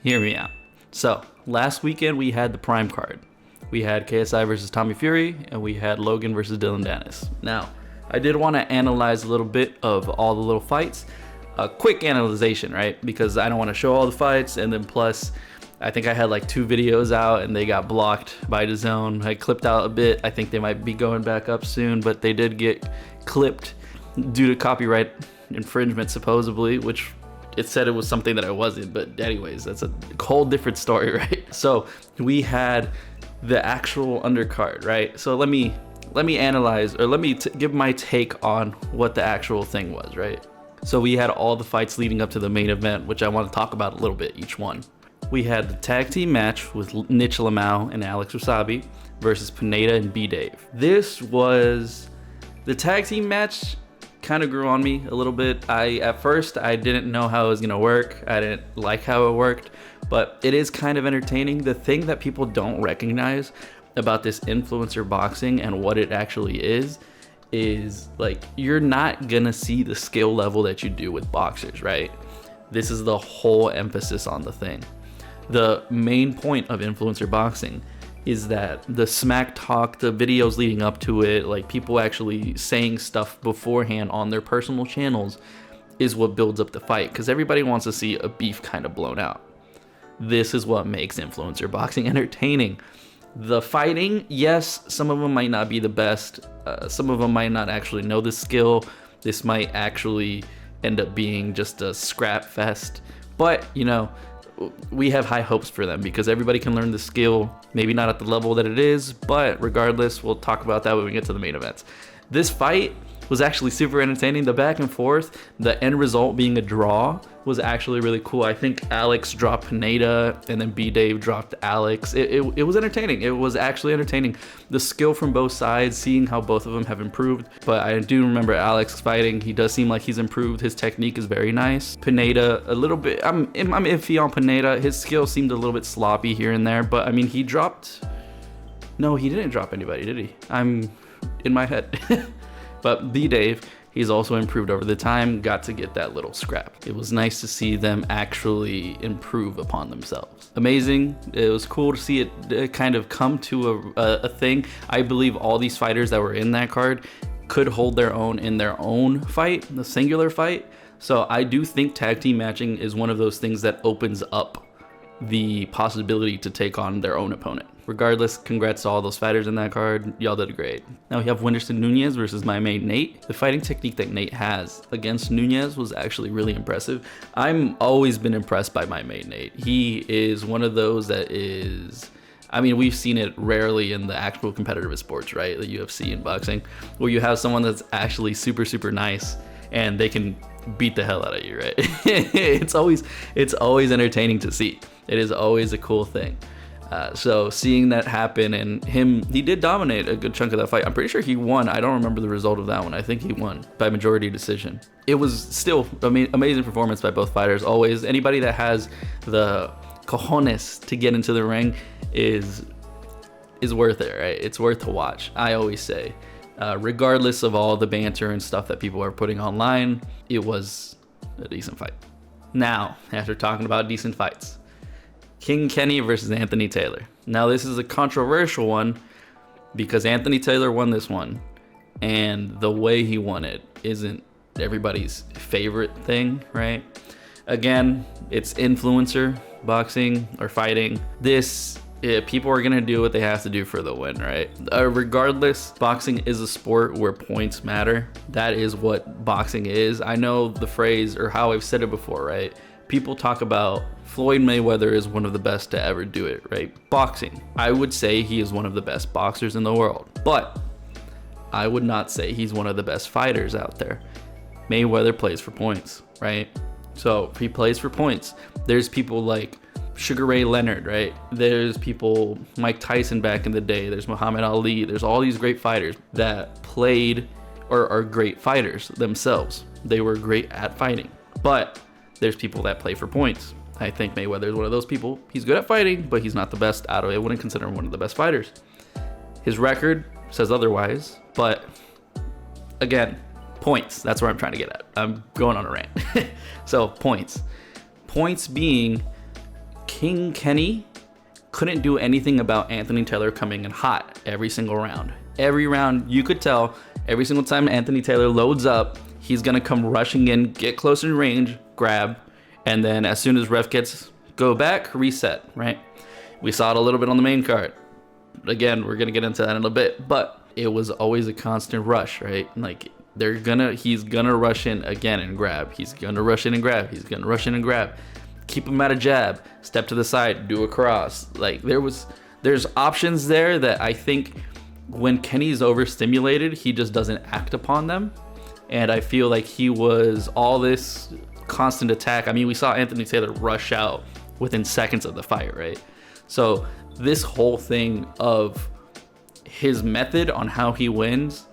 Hear me out. So, last weekend we had the Prime card. We had KSI versus Tommy Fury, and we had Logan versus Dylan Dennis. Now, I did want to analyze a little bit of all the little fights. A quick analyzation, right? Because I don't want to show all the fights, and then plus, I think I had like 2 videos out and they got blocked by DAZN. I clipped out a bit. I think they might be going back up soon, but they did get clipped due to copyright infringement, supposedly, which it said it was something that I wasn't. But anyways, that's a whole different story, right? So we had the actual undercard, right? So let me analyze, or let me give my take on what the actual thing was, right? So we had all the fights leading up to the main event, which I want to talk about a little bit, each one. We had the tag team match with Nick Lamau and Alex Wasabi versus Pineda and B-Dave. This was the tag team match. Kind of grew on me a little bit. At first I didn't know how it was gonna work. I didn't like how it worked, but it is kind of entertaining. The thing that people don't recognize about this influencer boxing and what it actually is like, you're not gonna see the skill level that you do with boxers, right? This is the whole emphasis on the thing. The main point of influencer boxing is that the smack talk, the videos leading up to it, like people actually saying stuff beforehand on their personal channels, is what builds up the fight, because everybody wants to see a beef kind of blown out. This is what makes influencer boxing entertaining. The fighting, yes, some of them might not be the best. Some of them might not actually know the skill. This might actually end up being just a scrap fest. But, you know, we have high hopes for them because everybody can learn the skill. Maybe not at the level that it is, but regardless, we'll talk about that when we get to the main events. This fight was actually super entertaining. The back and forth, the end result being a draw, was actually really cool. I think Alex dropped Pineda and then B-Dave dropped Alex. It was entertaining. It was actually entertaining. The skill from both sides, seeing how both of them have improved. But I do remember Alex fighting. He does seem like he's improved. His technique is very nice. Pineda, a little bit, I'm iffy on Pineda. His skill seemed a little bit sloppy here and there, but I mean, he dropped, no, he didn't drop anybody, did he? I'm in my head. But B-Dave, he's also improved over the time, got to get that little scrap. It was nice to see them actually improve upon themselves. Amazing. It was cool to see it kind of come to a thing. I believe all these fighters that were in that card could hold their own in their own fight, the singular fight. So I do think tag team matching is one of those things that opens up the possibility to take on their own opponent. Regardless, congrats to all those fighters in that card. Y'all did great. Now we have Whindersson Nunes versus my mate Nate. The fighting technique that Nate has against Nunes was actually really impressive. I'm always been impressed by my mate Nate. He is one of those that is, I mean, we've seen it rarely in the actual competitive sports, right? The UFC and boxing, where you have someone that's actually super, super nice and they can beat the hell out of you, right? It's always entertaining to see. It is always a cool thing. So seeing that happen, and he did dominate a good chunk of that fight. I'm pretty sure he won. I don't remember the result of that one. I think he won by majority decision. It was still, I mean, amazing performance by both fighters. Always, anybody that has the cojones to get into the ring is worth it, right? It's worth to watch. I always say, regardless of all the banter and stuff that people are putting online, it was a decent fight. Now, after talking about decent fights, King Kenny versus Anthony Taylor. Now this is a controversial one because Anthony Taylor won this one, and the way he won it isn't everybody's favorite thing, right? Again, it's influencer boxing or fighting. People are gonna do what they have to do for the win, right? Regardless, boxing is a sport where points matter. That is what boxing is. I know the phrase, or how I've said it before, right? People talk about Floyd Mayweather is one of the best to ever do it, right? Boxing. I would say he is one of the best boxers in the world, but I would not say he's one of the best fighters out there. Mayweather plays for points, right? So he plays for points. There's people like Sugar Ray Leonard, right? There's people, Mike Tyson back in the day. There's Muhammad Ali. There's all these great fighters that played or are great fighters themselves. They were great at fighting, but there's people that play for points. I think Mayweather is one of those people. He's good at fighting, but he's not the best out of it. I wouldn't consider him one of the best fighters. His record says otherwise, but again, points. That's where I'm trying to get at. I'm going on a rant. So points being King Kenny couldn't do anything about Anthony Taylor coming in hot every single round. Every round, you could tell, every single time Anthony Taylor loads up, he's gonna come rushing in, get close in range, grab, and then as soon as ref gets go back, reset, right? We saw it a little bit on the main card. Again, we're gonna get into that in a bit, but it was always a constant rush, right? Like he's gonna rush in again and grab. He's gonna rush in and grab. He's gonna rush in and grab. Keep him at a jab, step to the side, do a cross. Like there's options there that I think when Kenny's overstimulated, he just doesn't act upon them. And I feel like he was all this constant attack. I mean, we saw Anthony Taylor rush out within seconds of the fight, right? So this whole thing of his method on how he wins,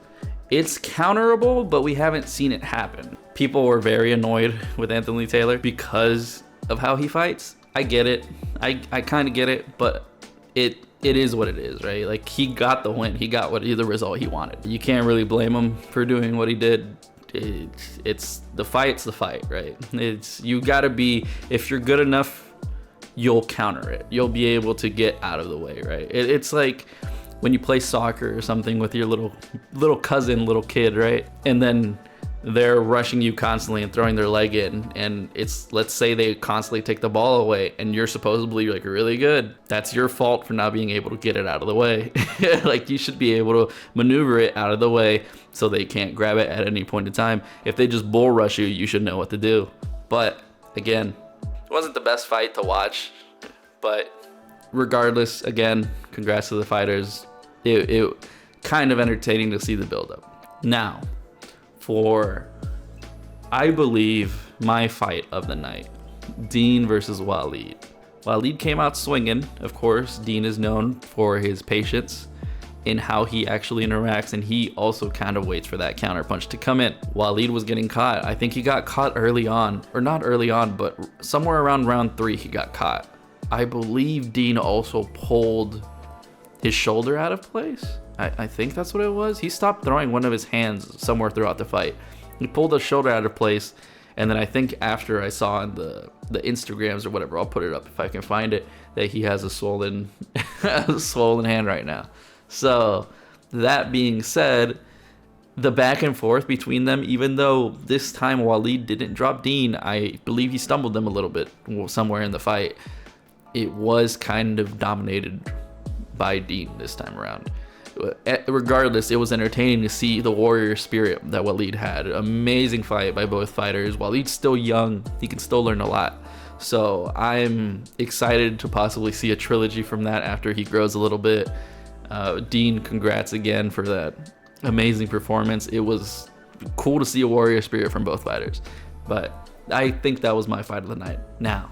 it's counterable, but we haven't seen it happen. People were very annoyed with Anthony Taylor because of how he fights. I get it. I kind of get it, but it is what it is, right? Like, he got the win. He got the result he wanted. You can't really blame him for doing what he did. It's the fight's the fight, right? You gotta be, if you're good enough, you'll counter it. You'll be able to get out of the way, right? It's like when you play soccer or something with your little cousin, little kid, right? And then they're rushing you constantly and throwing their leg in, and let's say they constantly take the ball away and you're supposedly like really good. That's your fault for not being able to get it out of the way. Like, you should be able to maneuver it out of the way so they can't grab it at any point in time. If they just bull rush you, you should know what to do. But again, it wasn't the best fight to watch, but regardless, again, congrats to the fighters. It kind of entertaining to see the buildup. Now, for, I believe, my fight of the night, Dean versus Waleed. Waleed came out swinging, of course. Dean is known for his patience in how he actually interacts, and he also kind of waits for that counter punch to come in. Waleed was getting caught. I think he got caught early on, or not early on, but somewhere around round 3 he got caught. I believe Dean also pulled his shoulder out of place. I think that's what it was. He stopped throwing one of his hands somewhere throughout the fight. He pulled the shoulder out of place, and then I think after I saw on the Instagrams or whatever, I'll put it up if I can find it, that he has a swollen hand right now. So that being said, the back and forth between them, even though this time Waleed didn't drop Dean, I believe he stumbled them a little bit somewhere in the fight. It was kind of dominated by Dean this time around. Regardless, it was entertaining to see the warrior spirit that Waleed had. Amazing fight by both fighters. Waleed's still young, he can still learn a lot. So I'm excited to possibly see a trilogy from that after he grows a little bit. Dean, congrats again for that amazing performance. It was cool to see a warrior spirit from both fighters. But I think that was my fight of the night. Now,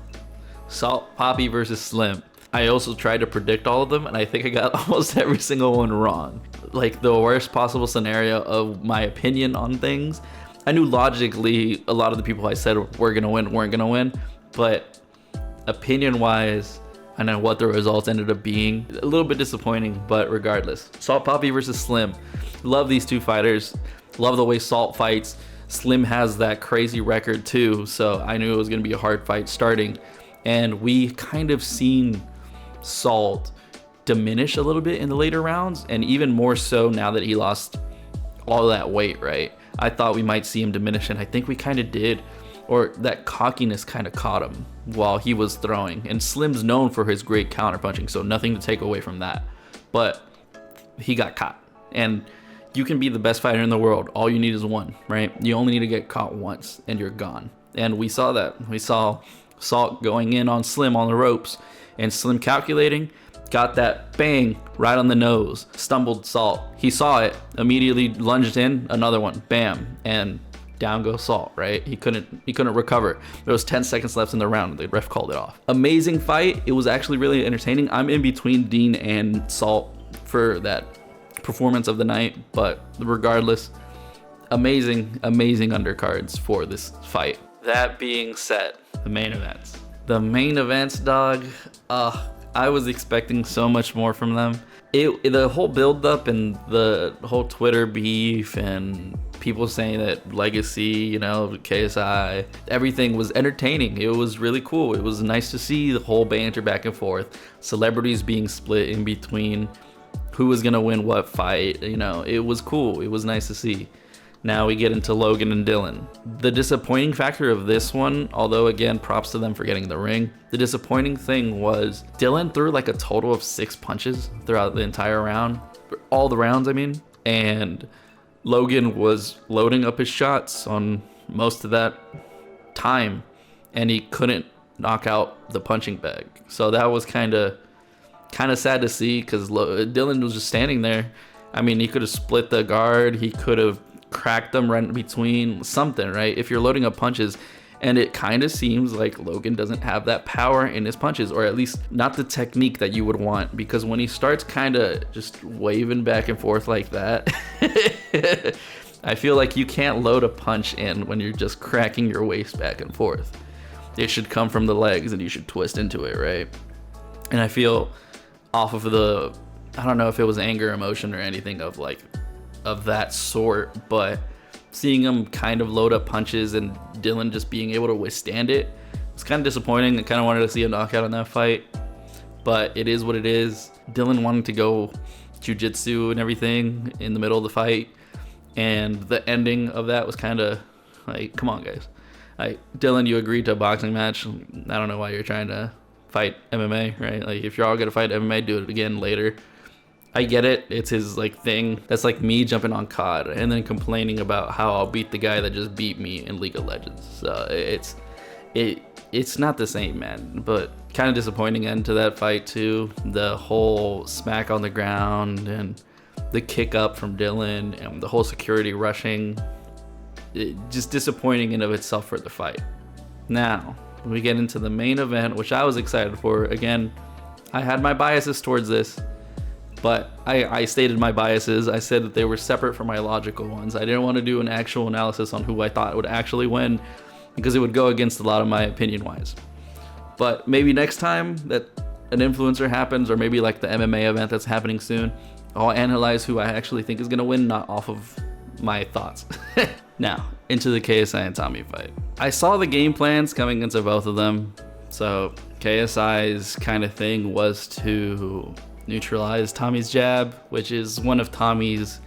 Salt Papi versus Slim. I also tried to predict all of them, and I think I got almost every single one wrong. Like, the worst possible scenario of my opinion on things. I knew logically a lot of the people I said were gonna win weren't gonna win, but opinion-wise, I know what the results ended up being. A little bit disappointing, but regardless. Salt Papi versus Slim. Love these two fighters. Love the way Salt fights. Slim has that crazy record too, so I knew it was gonna be a hard fight starting. And we kind of seen Salt diminish a little bit in the later rounds, and even more so now that he lost all that weight, right? I thought we might see him diminish, and I think we kind of did, or that cockiness kind of caught him while he was throwing. And Slim's known for his great counterpunching, so nothing to take away from that. But he got caught, and you can be the best fighter in the world. All you need is one, right? You only need to get caught once, and you're gone. And we saw that. We saw Salt going in on Slim on the ropes, and Slim calculating, got that bang right on the nose, stumbled Salt. He saw it, immediately lunged in, another one, bam, and down goes Salt, right? He couldn't recover. There was 10 seconds left in the round, the ref called it off. Amazing fight. It was actually really entertaining. I'm in between Dean and Salt for that performance of the night, but regardless, amazing undercards for this fight. That being said, the main events. The main events, dog, I was expecting so much more from them. The whole build up and the whole Twitter beef and people saying that Legacy, you know, KSI, everything was entertaining. It was really cool. It was nice to see the whole banter back and forth, celebrities being split in between who was gonna win what fight. You know, it was cool. It was nice to see. Now we get into Logan and Dylan. The disappointing factor of this one, although again, props to them for getting the ring, the disappointing thing was Dylan threw like a total of 6 punches throughout the entire round, all the rounds, I mean, and Logan was loading up his shots on most of that time, and he couldn't knock out the punching bag. So that was kind of sad to see, because Dylan was just standing there. I mean, he could have split the guard, he could have cracked them right in between, something, right? If you're loading up punches, and it kind of seems like Logan doesn't have that power in his punches, or at least not the technique that you would want, because when he starts kind of just waving back and forth like that, I feel like you can't load a punch in when you're just cracking your waist back and forth. It should come from the legs and you should twist into it, right? And I feel off of the, I don't know if it was anger, emotion, or anything of that sort, but seeing him kind of load up punches and Dylan just being able to withstand it, it's kind of disappointing. I kind of wanted to see a knockout in that fight, but it is what it is. Dylan wanted to go jiu-jitsu and everything in the middle of the fight, and the ending of that was kind of like, come on guys. Dylan, you agreed to a boxing match. I don't know why you're trying to fight MMA, right? Like, if you're all gonna fight MMA, do it again later. I get it, it's his like thing. That's like me jumping on COD and then complaining about how I'll beat the guy that just beat me in League of Legends. So it's not the same, man. But kind of disappointing end to that fight too. The whole smack on the ground and the kick up from Dylan and the whole security rushing. Just disappointing in of itself for the fight. Now we get into the main event, which I was excited for. Again, I had my biases towards this, but I stated my biases. I said that they were separate from my logical ones. I didn't want to do an actual analysis on who I thought would actually win, because it would go against a lot of my opinion wise. But maybe next time that an influencer happens, or maybe like the MMA event that's happening soon, I'll analyze who I actually think is going to win, not off of my thoughts. Now, into the KSI and Tommy fight. I saw the game plans coming into both of them. So KSI's kind of thing was to neutralize Tommy's jab, which is one of Tommy's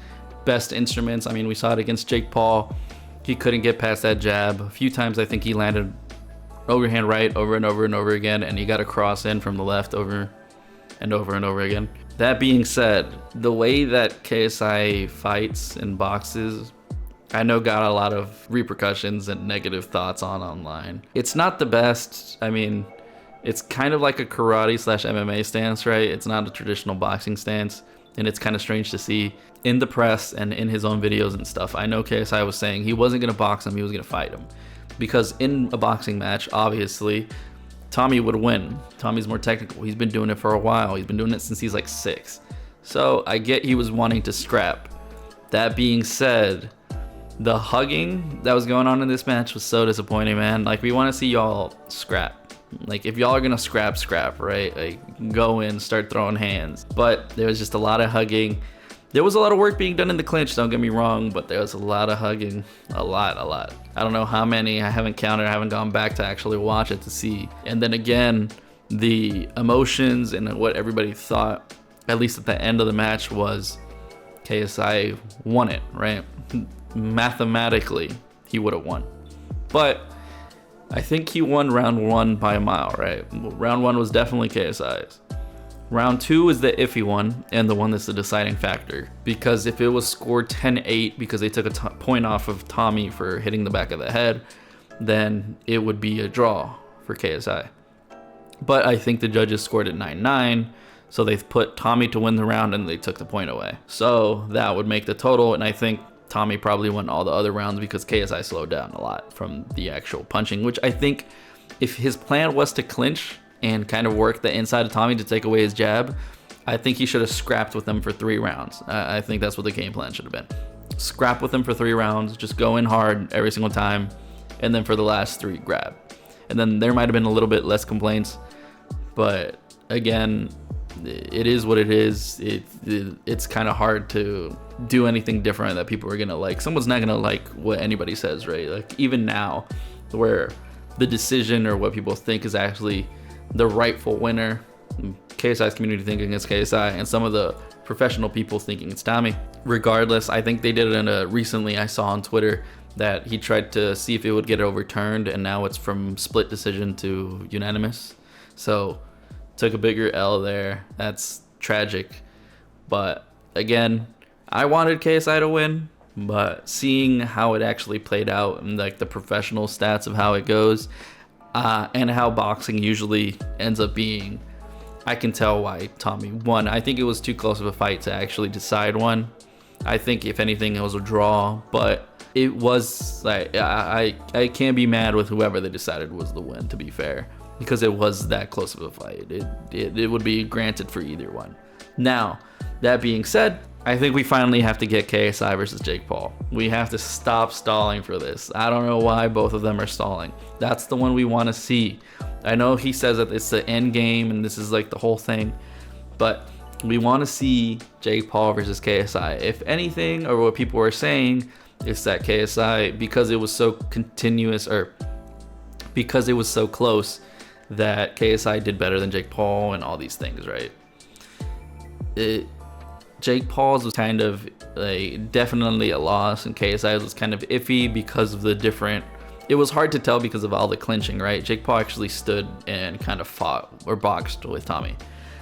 best instruments. I mean, we saw it against Jake Paul. He couldn't get past that jab. A few times I think he landed overhand right over and over and over again, and he got a cross in from the left over and over and over again. That being said, the way that KSI fights and boxes, I know got a lot of repercussions and negative thoughts online. It's not the best. I mean, it's kind of like a karate / MMA stance, right? It's not a traditional boxing stance, and it's kind of strange to see in the press and in his own videos and stuff. I know KSI was saying he wasn't going to box him, he was going to fight him. Because in a boxing match, obviously, Tommy would win. Tommy's more technical. He's been doing it for a while. He's been doing it since he's like 6. So I get he was wanting to scrap. That being said, the hugging that was going on in this match was so disappointing, man. Like, we want to see y'all scrap. Like, if y'all are gonna scrap, right? Like, go in, start throwing hands. But there was just a lot of hugging. There was a lot of work being done in the clinch, don't get me wrong, but there was a lot of hugging. A lot. I don't know how many. I haven't counted. I haven't gone back to actually watch it to see. And then again, the emotions and what everybody thought, at least at the end of the match, was KSI won it, right? Mathematically, he would have won. But I think he won round 1 by a mile, right? Round 1 was definitely KSI's. Round 2 is the iffy one, and the one that's the deciding factor. Because if it was scored 10-8 because they took a point off of Tommy for hitting the back of the head, then it would be a draw for KSI. But I think the judges scored it 9-9, so they put Tommy to win the round and they took the point away. So that would make the total, and I think Tommy probably won all the other rounds because KSI slowed down a lot from the actual punching, which I think if his plan was to clinch and kind of work the inside of Tommy to take away his jab, I think he should have scrapped with him for 3 rounds. I think that's what the game plan should have been. Scrap with him for 3 rounds, just go in hard every single time, and then for the last 3, grab. And then there might have been a little bit less complaints, but again, it is what it is. It's kind of hard to do anything different that people are gonna like. Someone's not gonna like what anybody says, right? Like even now, where the decision or what people think is actually the rightful winner, KSI's community thinking it's KSI, and some of the professional people thinking it's Tommy. Regardless, I think they did it in a recently I saw on Twitter that he tried to see if it would get overturned, and now it's from split decision to unanimous. So took a bigger L there. That's tragic. But again, I wanted KSI to win, but seeing how it actually played out and like the professional stats of how it goes, and how boxing usually ends up being, I can tell why Tommy won. I think it was too close of a fight to actually decide one. I think if anything it was a draw, but it was like I can't be mad with whoever they decided was the win, to be fair, because it was that close of a fight. It would be granted for either one. Now, that being said, I think we finally have to get KSI versus Jake Paul. We have to stop stalling for this. I don't know why both of them are stalling. That's the one we want to see. I know he says that it's the end game and this is like the whole thing, but we want to see Jake Paul versus KSI. If anything, or what people are saying, is that KSI, because it was so continuous, or because it was so close, that KSI did better than Jake Paul and all these things, right? Jake Paul's was kind of like definitely a loss, and KSI's was kind of iffy because of the different. It was hard to tell because of all the clinching, right? Jake Paul actually stood and kind of fought or boxed with Tommy.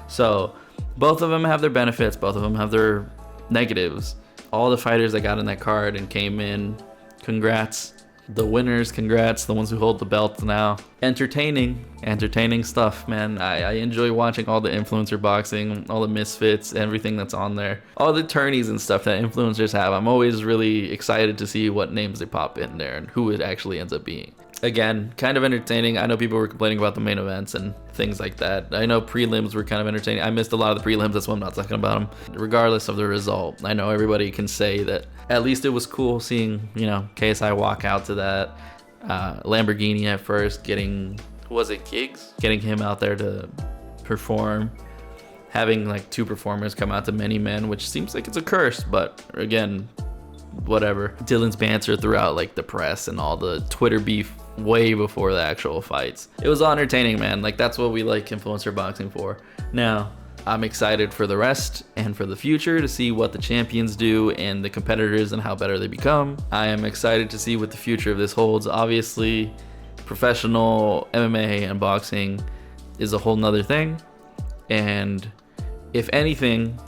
So both of them have their benefits, both of them have their negatives. All the fighters that got in that card and came in, congrats. The winners, congrats. The ones who hold the belts now. Entertaining stuff, man. I enjoy watching all the influencer boxing, all the Misfits, everything that's on there. All the tourneys and stuff that influencers have. I'm always really excited to see what names they pop in there and who it actually ends up being. Again, kind of entertaining. I know people were complaining about the main events and things like that. I know prelims were kind of entertaining. I missed a lot of the prelims, that's why I'm not talking about them. Regardless of the result, I know everybody can say that at least it was cool seeing, you know, KSI walk out to that Lamborghini at first, getting, was it Giggs? Getting him out there to perform. Having like two performers come out to Many Men, which seems like it's a curse, but again, whatever. Dylan's banter throughout like the press and all the Twitter beef way before the actual fights. It was all entertaining, man. Like that's what we like influencer boxing for. Now, I'm excited for the rest and for the future to see what the champions do and the competitors and how better they become. I am excited to see what the future of this holds. Obviously, professional MMA and boxing is a whole nother thing. And if anything,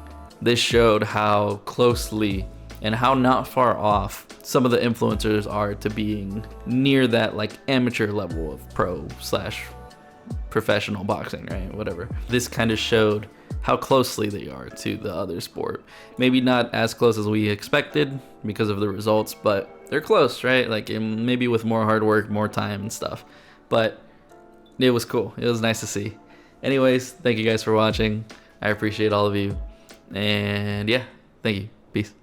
this showed how closely and how not far off some of the influencers are to being near that like amateur level of pro/professional boxing, right? Whatever. This kind of showed how closely they are to the other sport. Maybe not as close as we expected because of the results, but they're close, right? Like maybe with more hard work, more time and stuff. But it was cool. It was nice to see. Anyways, thank you guys for watching. I appreciate all of you. And yeah, thank you. Peace.